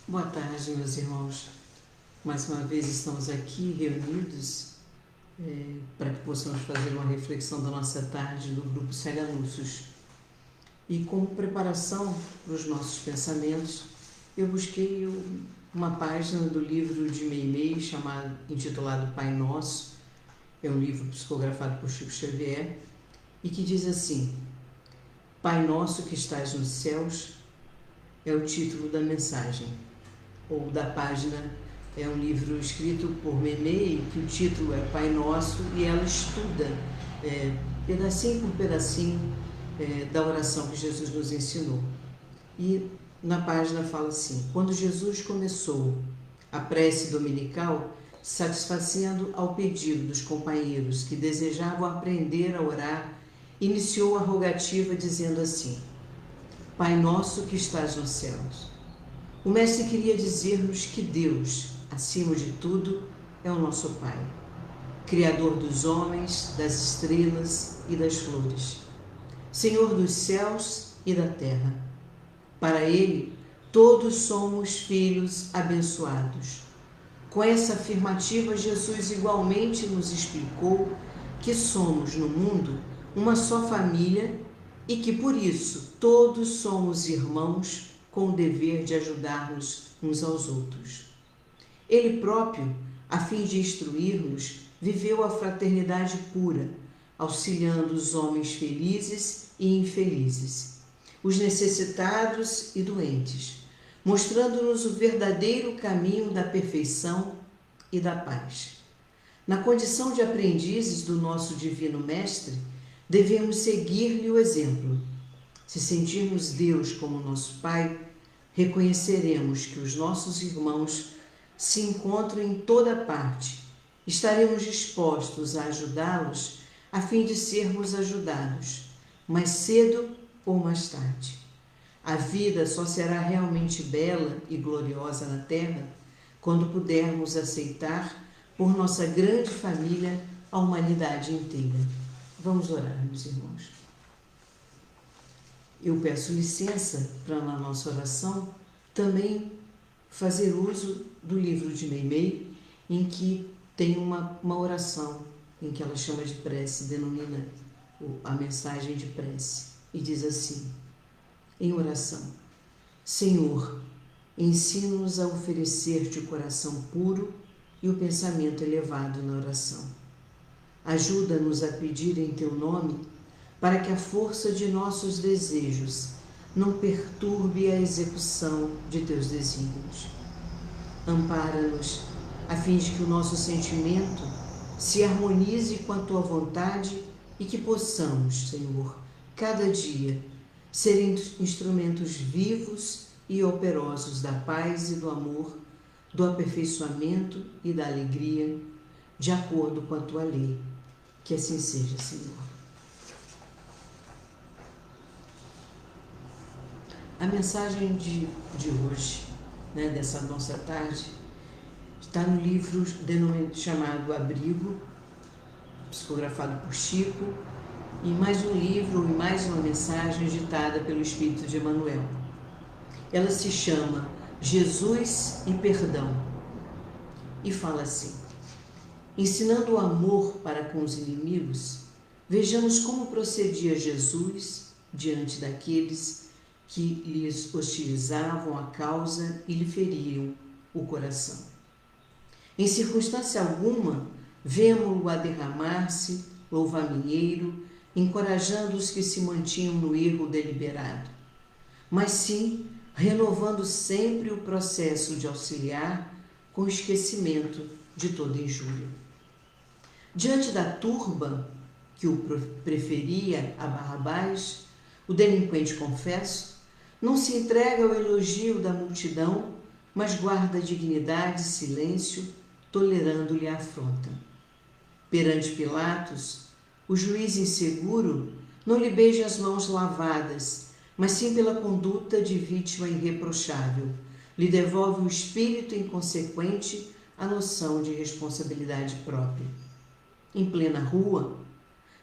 Boa tarde, meus irmãos. Mais uma vez estamos aqui reunidos para que possamos fazer uma reflexão da nossa tarde do Grupo Célia Anúncios. E como preparação para os nossos pensamentos, eu busquei uma página do livro de Meimei, intitulado Pai Nosso. É um livro psicografado por Chico Xavier e que diz assim: Pai Nosso que estás nos céus é o título da mensagem, ou da página. É um livro escrito por Meimei, que o título é Pai Nosso, e ela estuda pedacinho por pedacinho da oração que Jesus nos ensinou. E na página fala assim: quando Jesus começou a prece dominical, satisfazendo ao pedido dos companheiros que desejavam aprender a orar, iniciou a rogativa dizendo assim: Pai nosso que estás nos céus. O mestre queria dizer-nos que Deus, acima de tudo, é o nosso Pai, Criador dos homens, das estrelas e das flores, Senhor dos céus e da terra. Para Ele, todos somos filhos abençoados. Com essa afirmativa, Jesus igualmente nos explicou que somos no mundo uma só família e que por isso todos somos irmãos com o dever de ajudar-nos uns aos outros. Ele próprio, a fim de instruir-nos, viveu a fraternidade pura, auxiliando os homens felizes e infelizes, os necessitados e doentes, mostrando-nos o verdadeiro caminho da perfeição e da paz. Na condição de aprendizes do nosso Divino Mestre, devemos seguir-lhe o exemplo. Se sentirmos Deus como nosso Pai, reconheceremos que os nossos irmãos se encontram em toda parte. Estaremos dispostos a ajudá-los a fim de sermos ajudados, mais cedo ou mais tarde. A vida só será realmente bela e gloriosa na Terra quando pudermos aceitar por nossa grande família a humanidade inteira. Vamos orar, meus irmãos. Eu peço licença para, na nossa oração, também fazer uso do livro de Meimei, em que tem uma oração, em que ela chama de prece, denomina a mensagem de prece, e diz assim, em oração: Senhor, ensina-nos a oferecer-te o coração puro e o pensamento elevado na oração. Ajuda-nos a pedir em teu nome, para que a força de nossos desejos não perturbe a execução de teus desígnios. Ampara-nos, a fim de que o nosso sentimento se harmonize com a tua vontade e que possamos, Senhor, cada dia, ser instrumentos vivos e operosos da paz e do amor, do aperfeiçoamento e da alegria, de acordo com a tua lei. Que assim seja, Senhor. A mensagem de hoje, dessa nossa tarde, está no livro chamado Abrigo, psicografado por Chico, e mais um livro e mais uma mensagem ditada pelo Espírito de Emmanuel. Ela se chama Jesus e Perdão e fala assim: ensinando o amor para com os inimigos, vejamos como procedia Jesus diante daqueles que lhes hostilizavam a causa e lhe feriam o coração. Em circunstância alguma, vemo-lo a derramar-se, louvaminheiro, encorajando os que se mantinham no erro deliberado, mas sim renovando sempre o processo de auxiliar com o esquecimento de toda injúria. Diante da turba que o preferia a Barrabás, o delinquente confesso não se entrega ao elogio da multidão, mas guarda dignidade e silêncio, tolerando-lhe a afronta. Perante Pilatos, o juiz inseguro não lhe beija as mãos lavadas, mas sim pela conduta de vítima irreprochável, lhe devolve o espírito inconsequente a noção de responsabilidade própria. Em plena rua,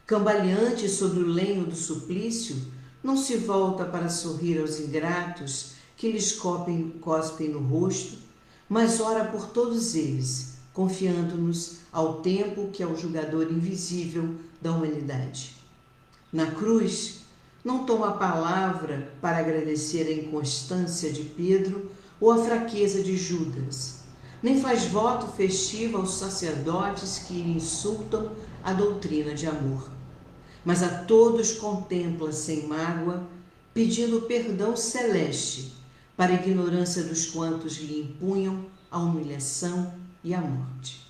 cambaleante sobre o lenho do suplício, não se volta para sorrir aos ingratos que lhes cospem no rosto, mas ora por todos eles, confiando-nos ao tempo que é o julgador invisível da humanidade. Na cruz, não toma a palavra para agradecer a inconstância de Pedro ou a fraqueza de Judas, nem faz voto festivo aos sacerdotes que insultam a doutrina de amor, mas a todos contempla sem mágoa, pedindo perdão celeste para a ignorância dos quantos lhe impunham a humilhação e a morte.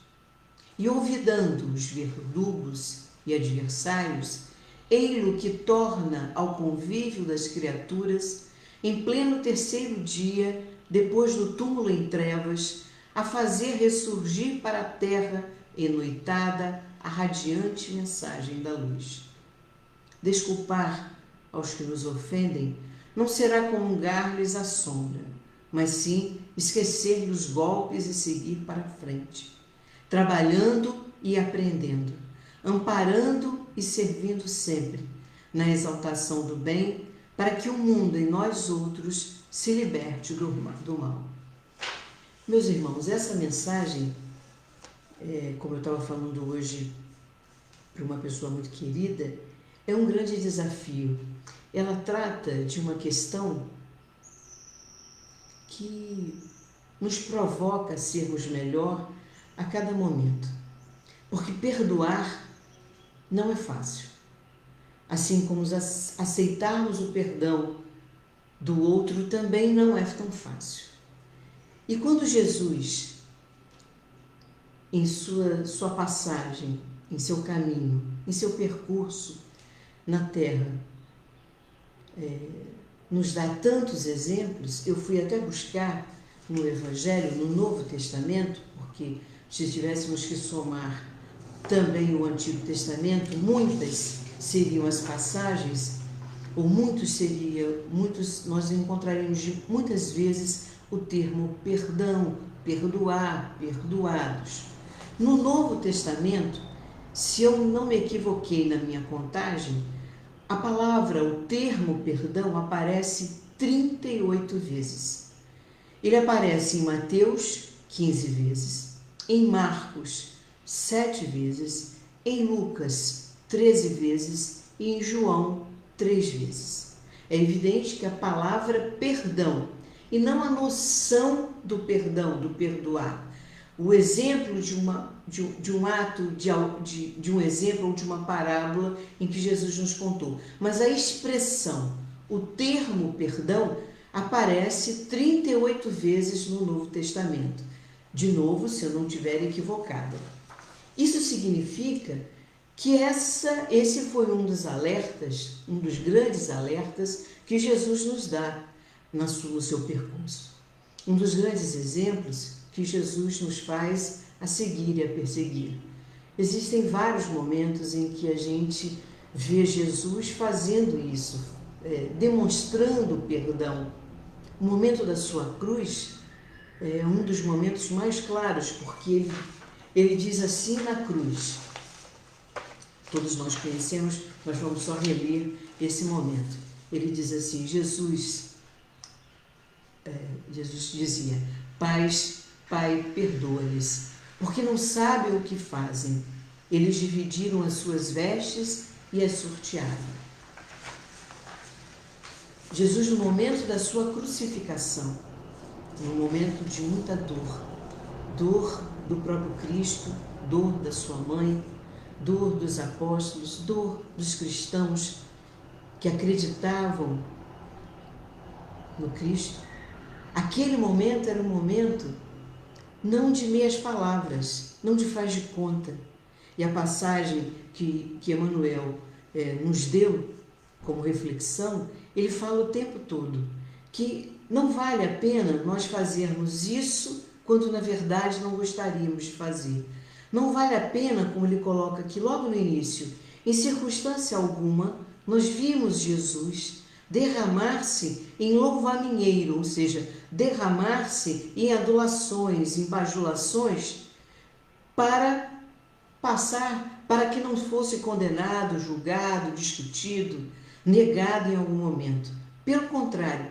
E olvidando os verdugos e adversários, ei-lo que torna ao convívio das criaturas, em pleno terceiro dia, depois do túmulo em trevas, a fazer ressurgir para a terra, enoitada, a radiante mensagem da luz. Desculpar aos que nos ofendem não será comungar-lhes a sombra, mas sim esquecer-lhe os golpes e seguir para frente, trabalhando e aprendendo, amparando e servindo sempre, na exaltação do bem, para que o mundo e nós outros se liberte do mal. Meus irmãos, essa mensagem, como eu estava falando hoje para uma pessoa muito querida, é um grande desafio. Ela trata de uma questão que nos provoca a sermos melhor a cada momento. Porque perdoar não é fácil. Assim como aceitarmos o perdão do outro também não é tão fácil. E quando Jesus, em sua passagem, em seu caminho, em seu percurso na terra, nos dá tantos exemplos, eu fui até buscar no Evangelho, no Novo Testamento, porque se tivéssemos que somar também o Antigo Testamento, muitas seriam as passagens, ou nós encontraríamos muitas vezes o termo perdão, perdoar, perdoados. No Novo Testamento, se eu não me equivoquei na minha contagem, a palavra, o termo perdão aparece 38 vezes. Ele aparece em Mateus 15 vezes, em Marcos 7 vezes, em Lucas 13 vezes e em João 3 vezes. É evidente que a palavra perdão, e não a noção do perdão, do perdoar, o exemplo de um ato, de um exemplo ou de uma parábola em que Jesus nos contou. Mas a expressão, o termo perdão, aparece 38 vezes no Novo Testamento. De novo, se eu não estiver equivocada. Isso significa que esse foi um dos alertas, um dos grandes alertas que Jesus nos dá no seu percurso. Um dos grandes exemplos que Jesus nos faz a seguir e a perseguir. Existem vários momentos em que a gente vê Jesus fazendo isso, demonstrando o perdão. O momento da sua cruz é um dos momentos mais claros, porque ele diz assim na cruz. Todos nós conhecemos, mas vamos só reler esse momento. Ele diz assim, Jesus dizia, Pai, perdoa-lhes, porque não sabem o que fazem. Eles dividiram as suas vestes e as sortearam. Jesus, no momento da sua crucificação, no momento de muita dor do próprio Cristo, dor da sua mãe, dor dos apóstolos, dor dos cristãos que acreditavam no Cristo, aquele momento era um momento não de meias palavras, não de faz de conta. E a passagem que Emmanuel nos deu como reflexão, ele fala o tempo todo que não vale a pena nós fazermos isso quando na verdade não gostaríamos de fazer. Não vale a pena, como ele coloca aqui logo no início, em circunstância alguma, nós vimos Jesus derramar-se em louvaminheiro, ou seja, derramar-se em adulações, em bajulações, para passar, para que não fosse condenado, julgado, discutido, negado em algum momento. Pelo contrário,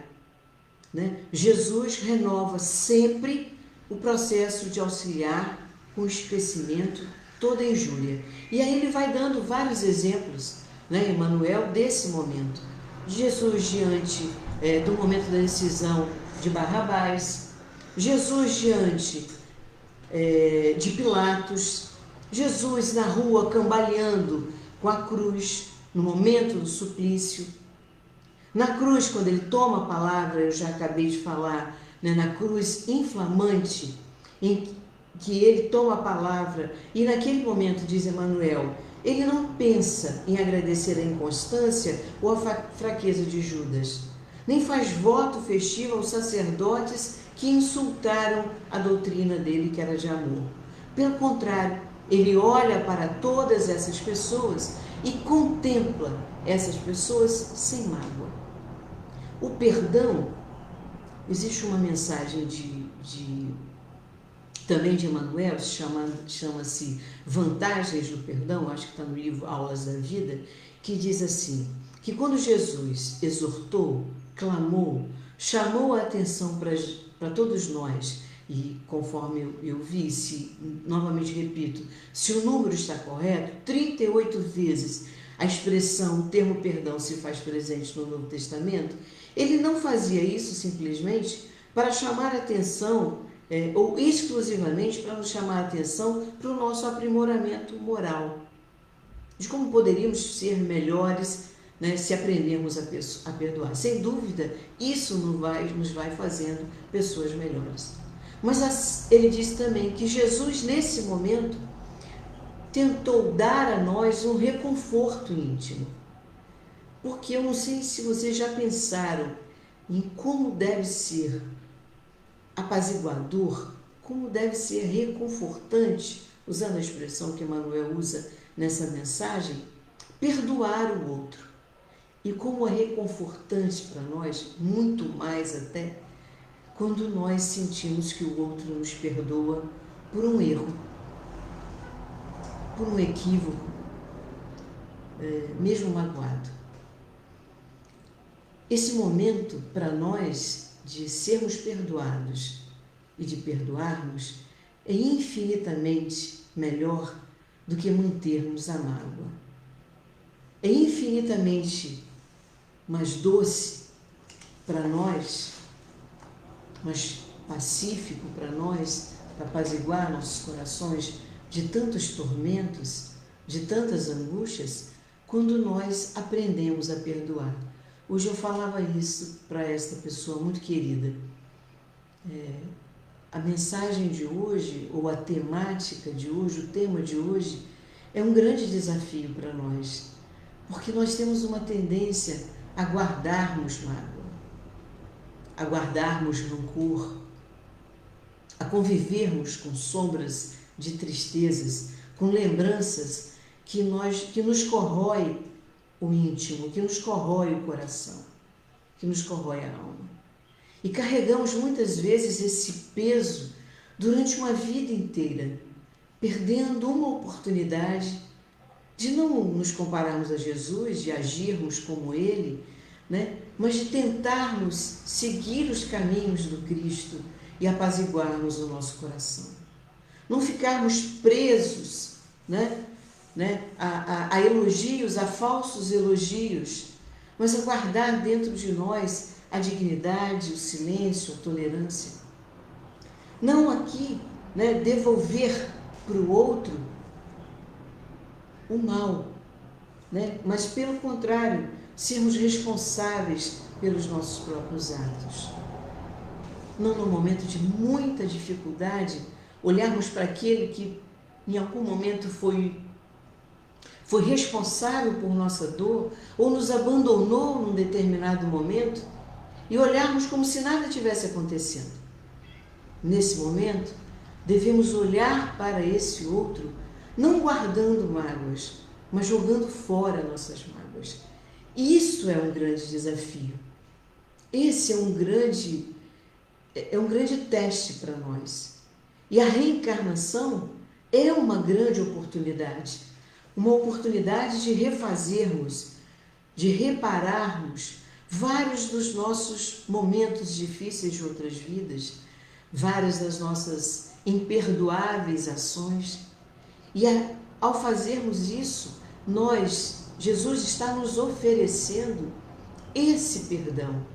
né? Jesus renova sempre o processo de auxiliar com esquecimento toda injúria. E aí ele vai dando vários exemplos, né, Emmanuel, desse momento. Jesus diante do momento da decisão de Barrabás, Jesus diante de Pilatos, Jesus na rua cambaleando com a cruz no momento do suplício. Na cruz, quando ele toma a palavra, eu já acabei de falar, né, na cruz inflamante, em que ele toma a palavra, e naquele momento, diz Emmanuel, ele não pensa em agradecer a inconstância ou a fraqueza de Judas, nem faz voto festivo aos sacerdotes que insultaram a doutrina dele, que era de amor. Pelo contrário, ele olha para todas essas pessoas e contempla essas pessoas sem mágoa. O perdão, existe uma mensagem também de Emmanuel, chama-se Vantagens do Perdão, acho que está no livro Aulas da Vida, que diz assim, que quando Jesus exortou, clamou, chamou a atenção para todos nós, e conforme eu vi, novamente repito, se o número está correto, 38 vezes a expressão, o termo perdão se faz presente no Novo Testamento, ele não fazia isso simplesmente para chamar a atenção, ou exclusivamente para nos chamar a atenção para o nosso aprimoramento moral, de como poderíamos ser melhores, né, se aprendermos a perdoar. Sem dúvida, isso nos vai fazendo pessoas melhores. Mas ele disse também que Jesus, nesse momento, tentou dar a nós um reconforto íntimo. Porque eu não sei se vocês já pensaram em como deve ser apaziguador, como deve ser reconfortante, usando a expressão que Emmanuel usa nessa mensagem, perdoar o outro. E como é reconfortante para nós, muito mais até, quando nós sentimos que o outro nos perdoa por um erro, por um equívoco, mesmo magoado. Esse momento, para nós, de sermos perdoados e de perdoarmos, é infinitamente melhor do que mantermos a mágoa. É infinitamente mais doce para nós, mais pacífico para nós, para apaziguar nossos corações de tantos tormentos, de tantas angústias, quando nós aprendemos a perdoar. Hoje eu falava isso para esta pessoa muito querida. A mensagem de hoje, ou a temática de hoje, o tema de hoje, é um grande desafio para nós, porque nós temos uma tendência a guardarmos mágoa, a guardarmos rancor, a convivermos com sombras de tristezas, com lembranças que nos corrói o íntimo, que nos corrói o coração, que nos corrói a alma. E carregamos muitas vezes esse peso durante uma vida inteira, perdendo uma oportunidade de não nos compararmos a Jesus, de agirmos como Ele, né? Mas de tentarmos seguir os caminhos do Cristo e apaziguarmos o nosso coração. Não ficarmos presos, né? A elogios, a falsos elogios, mas a guardar dentro de nós a dignidade, o silêncio, a tolerância. Não aqui, né, devolver para o outro o mal, né, mas pelo contrário, sermos responsáveis pelos nossos próprios atos. Não no momento de muita dificuldade, olharmos para aquele que em algum momento foi responsável por nossa dor ou nos abandonou num determinado momento e olharmos como se nada tivesse acontecendo. Nesse momento, devemos olhar para esse outro, não guardando mágoas, mas jogando fora nossas mágoas. Isso é um grande desafio. Esse é um grande teste para nós. E a reencarnação é uma grande oportunidade. Uma oportunidade de refazermos, de repararmos vários dos nossos momentos difíceis de outras vidas, várias das nossas imperdoáveis ações. E ao fazermos isso, Jesus está nos oferecendo esse perdão,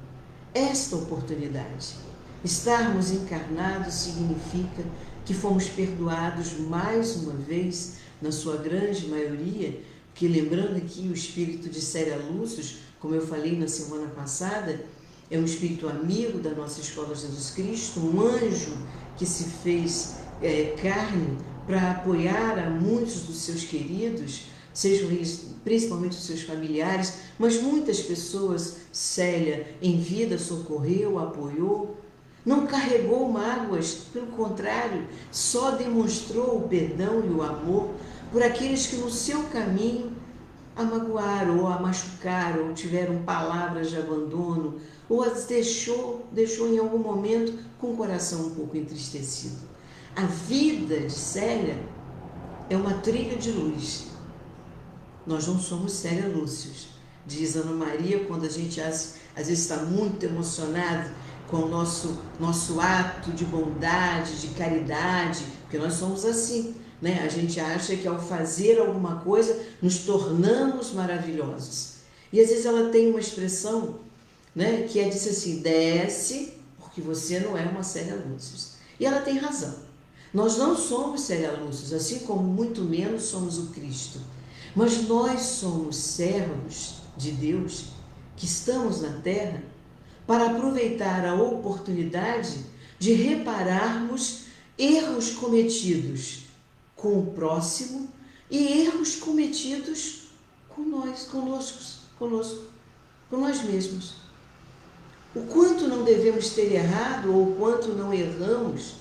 esta oportunidade. Estarmos encarnados significa que fomos perdoados mais uma vez, na sua grande maioria, que lembrando aqui o espírito de Célia Lúcius, como eu falei na semana passada, é um espírito amigo da nossa Escola Jesus Cristo, um anjo que se fez carne para apoiar a muitos dos seus queridos, sejam eles principalmente os seus familiares, mas muitas pessoas Célia em vida socorreu, apoiou, não carregou mágoas, pelo contrário, só demonstrou o perdão e o amor por aqueles que no seu caminho a magoaram, ou a machucaram, ou tiveram palavras de abandono, ou as deixou em algum momento com o coração um pouco entristecido. A vida de Célia é uma trilha de luz. Nós não somos Célia Lúcius. Diz Ana Maria, quando a gente às vezes está muito emocionado com o nosso ato de bondade, de caridade, porque nós somos assim, né? A gente acha que ao fazer alguma coisa nos tornamos maravilhosos. E às vezes ela tem uma expressão, né, que disse assim, desce, porque você não é uma Célia Lúcius. E ela tem razão. Nós não somos Célia Lúcius, assim como muito menos somos o Cristo. Mas nós somos servos de Deus que estamos na Terra para aproveitar a oportunidade de repararmos erros cometidos com o próximo e erros cometidos conosco, com nós mesmos. O quanto não devemos ter errado ou o quanto não erramos,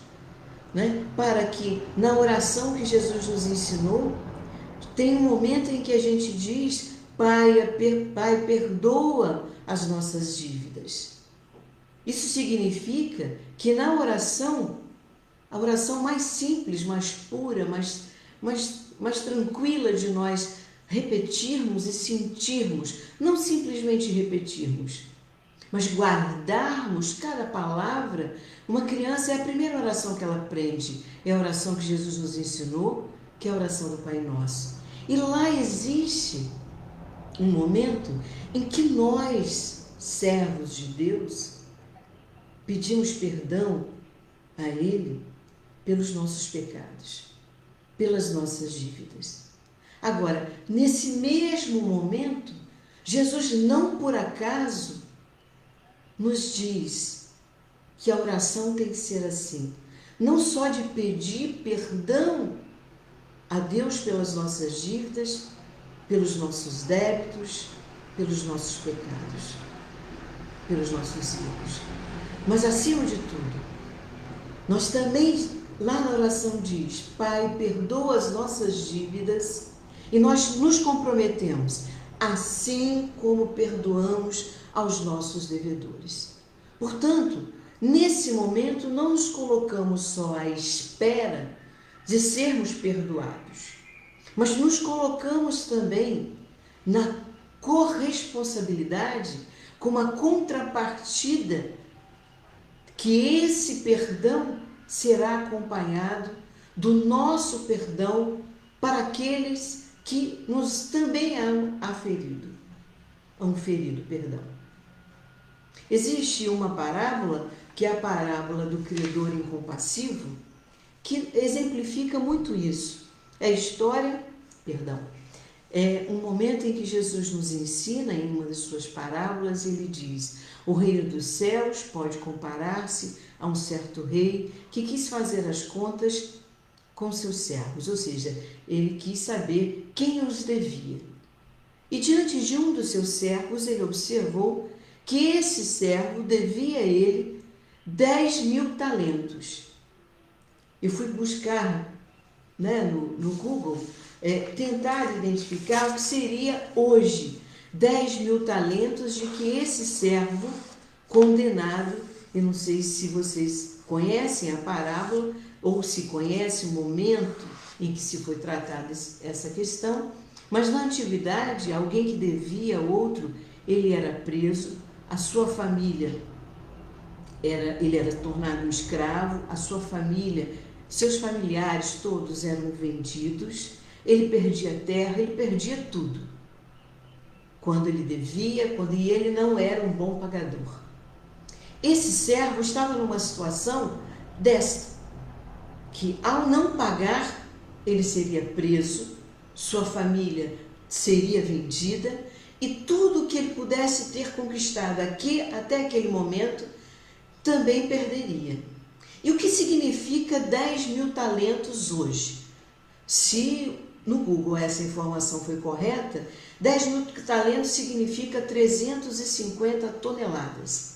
né, para que na oração que Jesus nos ensinou, tem um momento em que a gente diz, Pai, perdoa as nossas dívidas. Isso significa que na oração, a oração mais simples, mais pura, mais tranquila de nós repetirmos e sentirmos, não simplesmente repetirmos, mas guardarmos cada palavra. Uma criança é a primeira oração que ela aprende, é a oração que Jesus nos ensinou, que é a oração do Pai Nosso. E lá existe um momento em que nós, servos de Deus, pedimos perdão a Ele pelos nossos pecados, pelas nossas dívidas. Agora, nesse mesmo momento, Jesus não por acaso nos diz que a oração tem que ser assim, não só de pedir perdão a Deus pelas nossas dívidas, pelos nossos débitos, pelos nossos pecados, pelos nossos erros, mas acima de tudo, nós também, lá na oração diz, Pai, perdoa as nossas dívidas, e nós nos comprometemos, assim como perdoamos aos nossos devedores. Portanto, nesse momento, não nos colocamos só à espera de sermos perdoados, mas nos colocamos também na corresponsabilidade com uma contrapartida que esse perdão será acompanhado do nosso perdão para aqueles que nos também hão ferido, perdão. Existe uma parábola, que é a parábola do credor incompassivo, que exemplifica muito isso. É a história, é um momento em que Jesus nos ensina, em uma das suas parábolas, ele diz, o reino dos céus pode comparar-se a um certo rei que quis fazer as contas com seus servos, ou seja, ele quis saber quem os devia. E diante de um dos seus servos, ele observou que esse servo devia a ele 10.000 talentos. Eu fui buscar, né, no Google, tentar identificar o que seria hoje 10.000 talentos de que esse servo condenado, eu não sei se vocês conhecem a parábola ou se conhecem o momento em que se foi tratada essa questão, mas na antiguidade, alguém que devia a outro, ele era preso, a sua família, ele era tornado um escravo, a sua família, seus familiares todos eram vendidos, ele perdia a terra, ele perdia tudo. Quando ele devia, e ele não era um bom pagador. Esse servo estava numa situação desta, que ao não pagar, ele seria preso, sua família seria vendida e tudo que ele pudesse ter conquistado aqui até aquele momento também perderia. E o que significa 10.000 talentos hoje? Se no Google essa informação foi correta, 10.000 talentos significa 350 toneladas.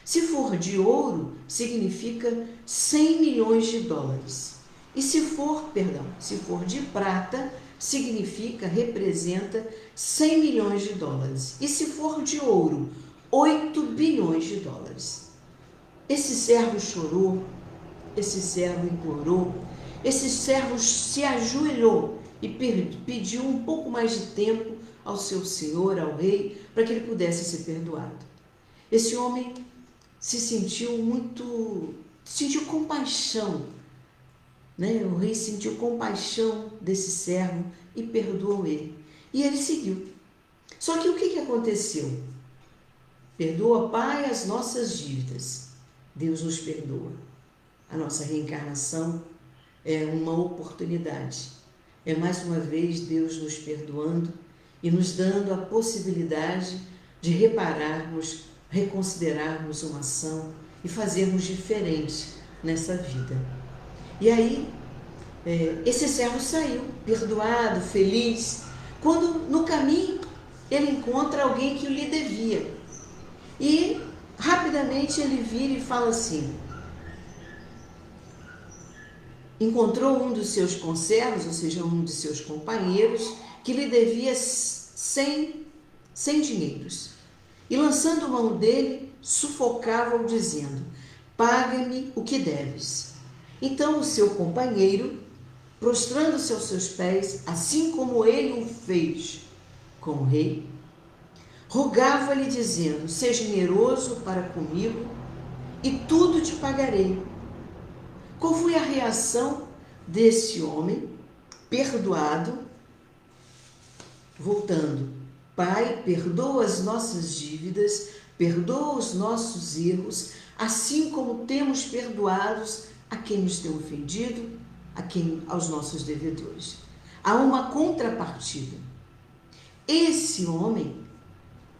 Se for de ouro, significa 100 milhões de dólares. E se for de prata, representa 100 milhões de dólares. E se for de ouro, 8 bilhões de dólares. Esse servo chorou, esse servo implorou, esse servo se ajoelhou e pediu um pouco mais de tempo ao seu senhor, ao rei, para que ele pudesse ser perdoado. Esse homem sentiu compaixão, né? O rei sentiu compaixão desse servo e perdoou ele. E ele seguiu. Só que o que aconteceu? Perdoa, Pai, as nossas dívidas. Deus nos perdoa. A nossa reencarnação é uma oportunidade. É mais uma vez Deus nos perdoando e nos dando a possibilidade de repararmos, reconsiderarmos uma ação e fazermos diferente nessa vida. E aí, esse servo saiu, perdoado, feliz, quando no caminho ele encontra alguém que lhe devia. E rapidamente ele vira e fala assim: encontrou um dos seus conservos, ou seja, um de seus companheiros, que lhe devia 100 dinheiros. E lançando mão dele, sufocava-o dizendo: paga-me o que deves. Então o seu companheiro, prostrando-se aos seus pés, assim como ele o fez com o rei, rogava-lhe dizendo: seja generoso para comigo e tudo te pagarei. Qual foi a reação desse homem perdoado? Voltando: Pai, perdoa as nossas dívidas, perdoa os nossos erros, assim como temos perdoados a quem nos tem ofendido, aos nossos devedores. Há uma contrapartida. Esse homem,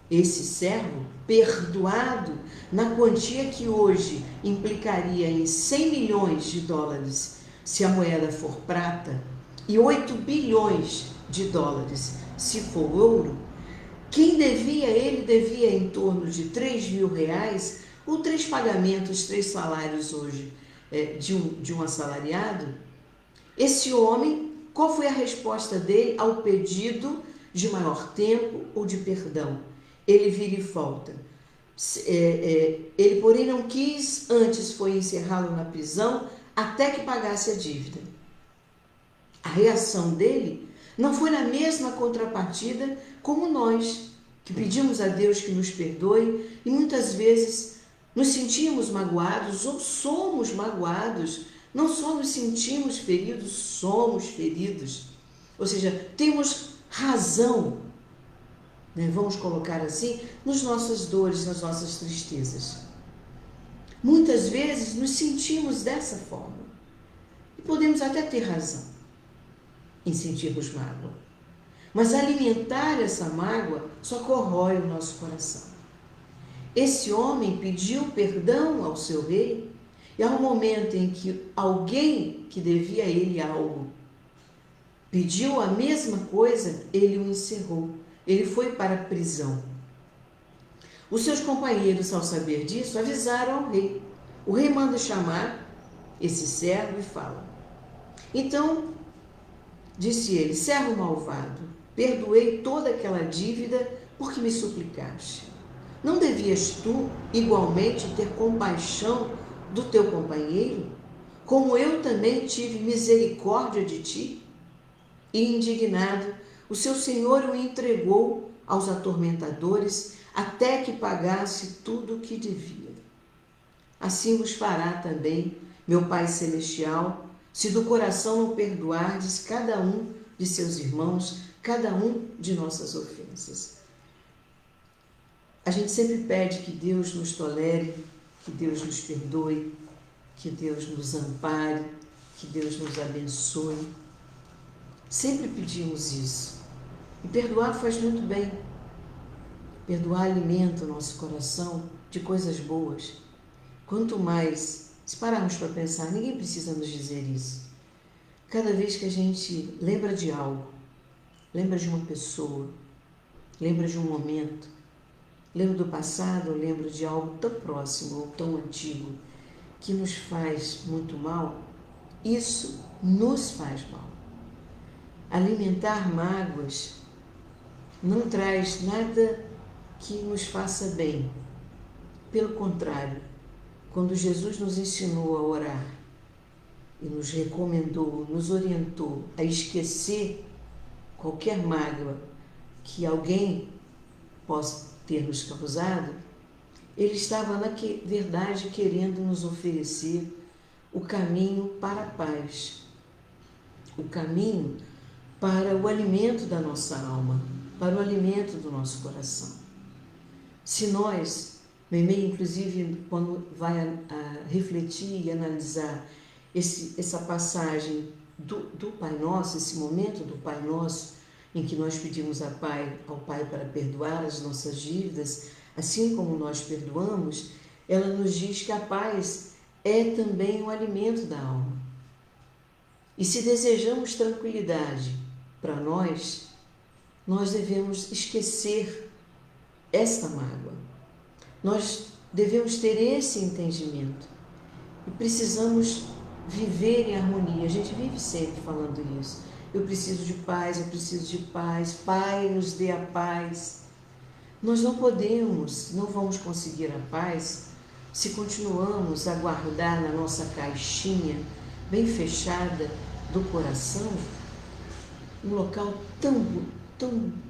esse servo, perdoado na quantia que hoje implicaria em 100 milhões de dólares se a moeda for prata e 8 bilhões de dólares se for ouro, quem devia, ele devia em torno de 3.000 reais, ou 3 pagamentos, 3 salários hoje de um assalariado. Esse homem, qual foi a resposta dele ao pedido de maior tempo ou de perdão? Ele vira e volta. Ele, porém, não quis, antes foi encerrá-lo na prisão até que pagasse a dívida. A reação dele não foi na mesma contrapartida como nós, que pedimos a Deus que nos perdoe e muitas vezes nos sentimos magoados ou somos magoados. Não só nos sentimos feridos, somos feridos. Ou seja, temos razão, né? Vamos colocar assim, nas nossas dores, nas nossas tristezas. Muitas vezes nos sentimos dessa forma. E podemos até ter razão em sentirmos mágoa. Mas alimentar essa mágoa só corrói o nosso coração. Esse homem pediu perdão ao seu rei, e ao momento em que alguém que devia a ele algo pediu a mesma coisa, ele o encerrou. Ele foi para a prisão. Os seus companheiros, ao saber disso, avisaram ao rei. O rei manda chamar esse servo e fala: então, disse ele: servo malvado, perdoei toda aquela dívida porque me suplicaste. Não devias tu, igualmente, ter compaixão do teu companheiro, como eu também tive misericórdia de ti? E indignado, o seu senhor o entregou aos atormentadores, até que pagasse tudo o que devia. Assim vos fará também meu Pai Celestial, se do coração não perdoardes cada um de seus irmãos, cada um de nossas ofensas. A gente sempre pede que Deus nos tolere, que Deus nos perdoe, que Deus nos ampare, que Deus nos abençoe. Sempre pedimos isso. E perdoar faz muito bem. Perdoar alimenta o nosso coração de coisas boas. Quanto mais, se pararmos para pensar, ninguém precisa nos dizer isso. Cada vez que a gente lembra de algo, lembra de uma pessoa, lembra de um momento, lembra do passado, lembra de algo tão próximo ou tão antigo que nos faz muito mal, isso nos faz mal. Alimentar mágoas não traz nada que nos faça bem. Pelo contrário, quando Jesus nos ensinou a orar e nos recomendou, nos orientou a esquecer qualquer mágoa que alguém possa ter nos causado, ele estava, na verdade, querendo nos oferecer o caminho para a paz, o caminho para o alimento da nossa alma, para o alimento do nosso coração. Se nós, Meimei, inclusive, quando vai a refletir e analisar essa passagem do Pai Nosso, esse momento do Pai Nosso, em que nós pedimos ao Pai para perdoar as nossas dívidas, assim como nós perdoamos, ela nos diz que a paz é também o alimento da alma. E se desejamos tranquilidade para nós devemos esquecer esta mágoa. Nós devemos ter esse entendimento e precisamos viver em harmonia. A gente vive sempre falando isso. Eu preciso de paz, eu preciso de paz. Pai, nos dê a paz. Nós não vamos conseguir a paz se continuamos a guardar na nossa caixinha bem fechada do coração um local tão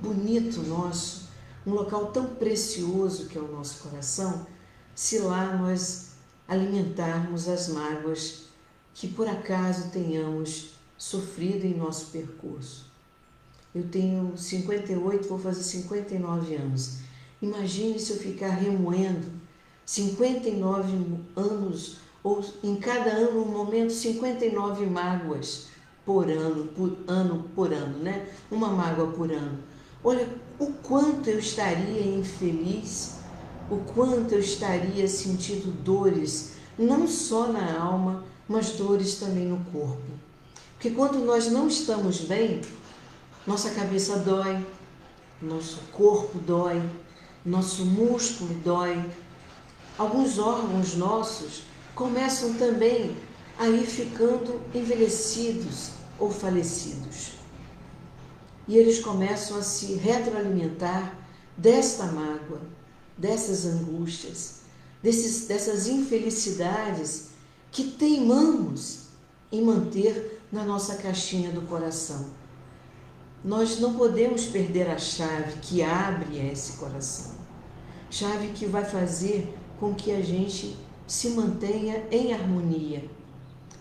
bonito nosso, um local tão precioso que é o nosso coração, se lá nós alimentarmos as mágoas que por acaso tenhamos sofrido em nosso percurso. Eu tenho 58, vou fazer 59 anos. Imagine se eu ficar remoendo 59 anos, ou em cada ano, um momento, 59 mágoas por ano, né? Uma mágoa por ano. Olha o quanto eu estaria infeliz, o quanto eu estaria sentindo dores, não só na alma, mas dores também no corpo. Porque quando nós não estamos bem, nossa cabeça dói, nosso corpo dói, nosso músculo dói. Alguns órgãos nossos começam também a ir ficando envelhecidos ou falecidos. E eles começam a se retroalimentar desta mágoa, dessas angústias, dessas infelicidades que teimamos em manter na nossa caixinha do coração. Nós não podemos perder a chave que abre esse coração, chave que vai fazer com que a gente se mantenha em harmonia,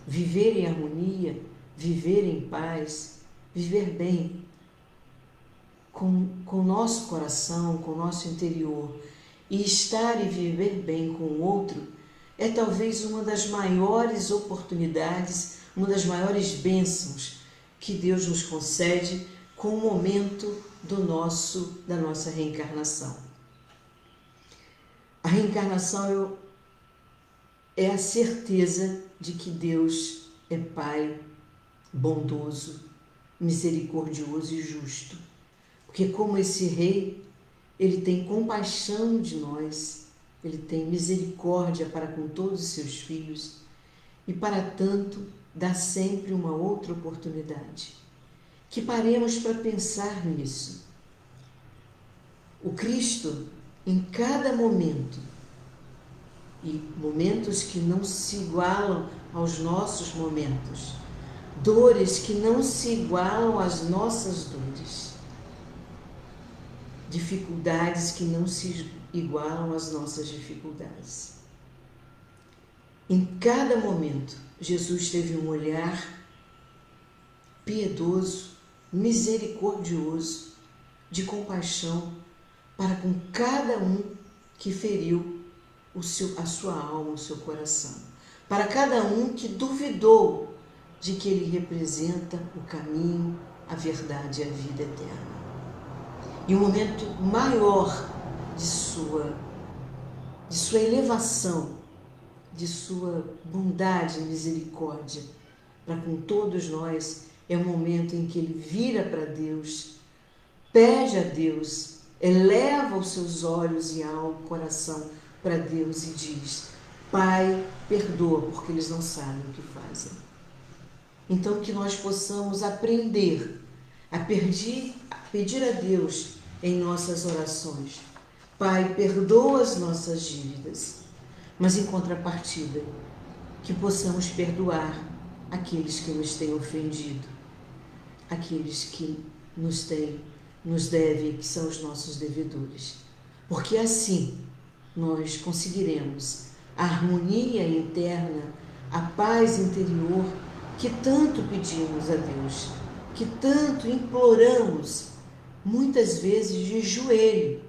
viver em harmonia, viver em paz, viver bem com o nosso coração, com o nosso interior. E estar e viver bem com o outro é talvez uma das maiores oportunidades, uma das maiores bênçãos que Deus nos concede com o momento da nossa reencarnação. A reencarnação é a certeza de que Deus é Pai bondoso, misericordioso e justo. Porque como esse Rei, Ele tem compaixão de nós, Ele tem misericórdia para com todos os seus filhos e para tanto dá sempre uma outra oportunidade. Que paremos para pensar nisso. O Cristo, em cada momento, e momentos que não se igualam aos nossos momentos, dores que não se igualam às nossas dores, dificuldades que não se igualam às nossas dificuldades. Em cada momento, Jesus teve um olhar piedoso, misericordioso, de compaixão para com cada um que feriu a sua alma, o seu coração. Para cada um que duvidou de que ele representa o caminho, a verdade e a vida eterna. E o momento maior de sua elevação, de sua bondade e misericórdia para com todos nós, é o momento em que ele vira para Deus, pede a Deus, eleva os seus olhos e alma, coração para Deus e diz: Pai, perdoa, porque eles não sabem o que fazem. Então que nós possamos aprender a pedir a Deus em nossas orações: Pai, perdoa as nossas dívidas, mas em contrapartida, que possamos perdoar aqueles que nos têm ofendido, aqueles que nos devem, que são os nossos devedores. Porque assim nós conseguiremos a harmonia interna, a paz interior que tanto pedimos a Deus, que tanto imploramos, muitas vezes de joelho,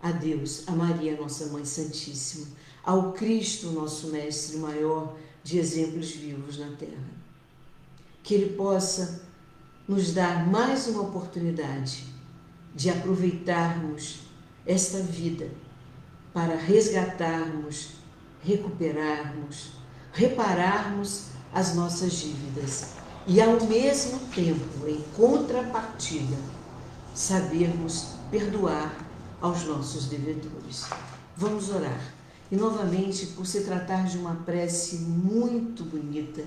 a Deus, a Maria, nossa Mãe Santíssima, ao Cristo, nosso Mestre maior de exemplos vivos na Terra. Que Ele possa nos dar mais uma oportunidade de aproveitarmos esta vida para resgatarmos, recuperarmos, repararmos as nossas dívidas e, ao mesmo tempo, em contrapartida, sabermos perdoar aos nossos devedores. Vamos orar. E novamente, por se tratar de uma prece muito bonita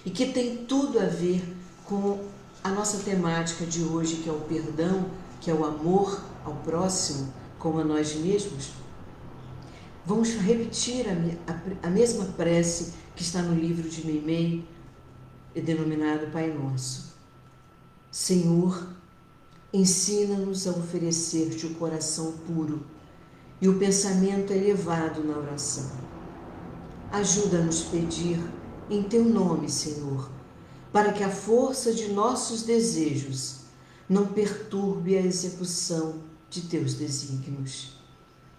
e que tem tudo a ver com a nossa temática de hoje, que é o perdão, que é o amor ao próximo, como a nós mesmos, vamos repetir a mesma prece que está no livro de Meimei, denominado Pai Nosso. Senhor, ensina-nos a oferecer-te o coração puro e o pensamento elevado na oração. Ajuda-nos a pedir em teu nome, Senhor, para que a força de nossos desejos não perturbe a execução de teus desígnios.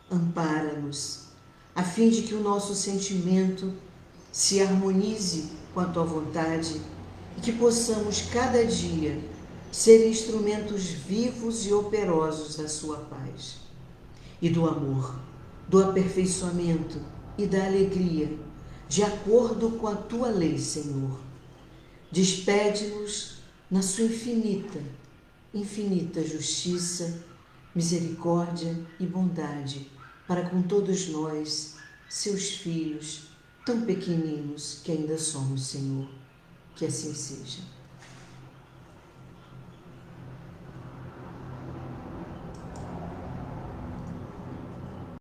Ampara-nos, a fim de que o nosso sentimento se harmonize com a tua vontade e que possamos cada dia ser instrumentos vivos e operosos da sua paz e do amor, do aperfeiçoamento e da alegria, de acordo com a tua lei, Senhor. Despede-nos na sua infinita justiça, misericórdia e bondade para com todos nós, seus filhos, tão pequeninos que ainda somos, Senhor. Que assim seja.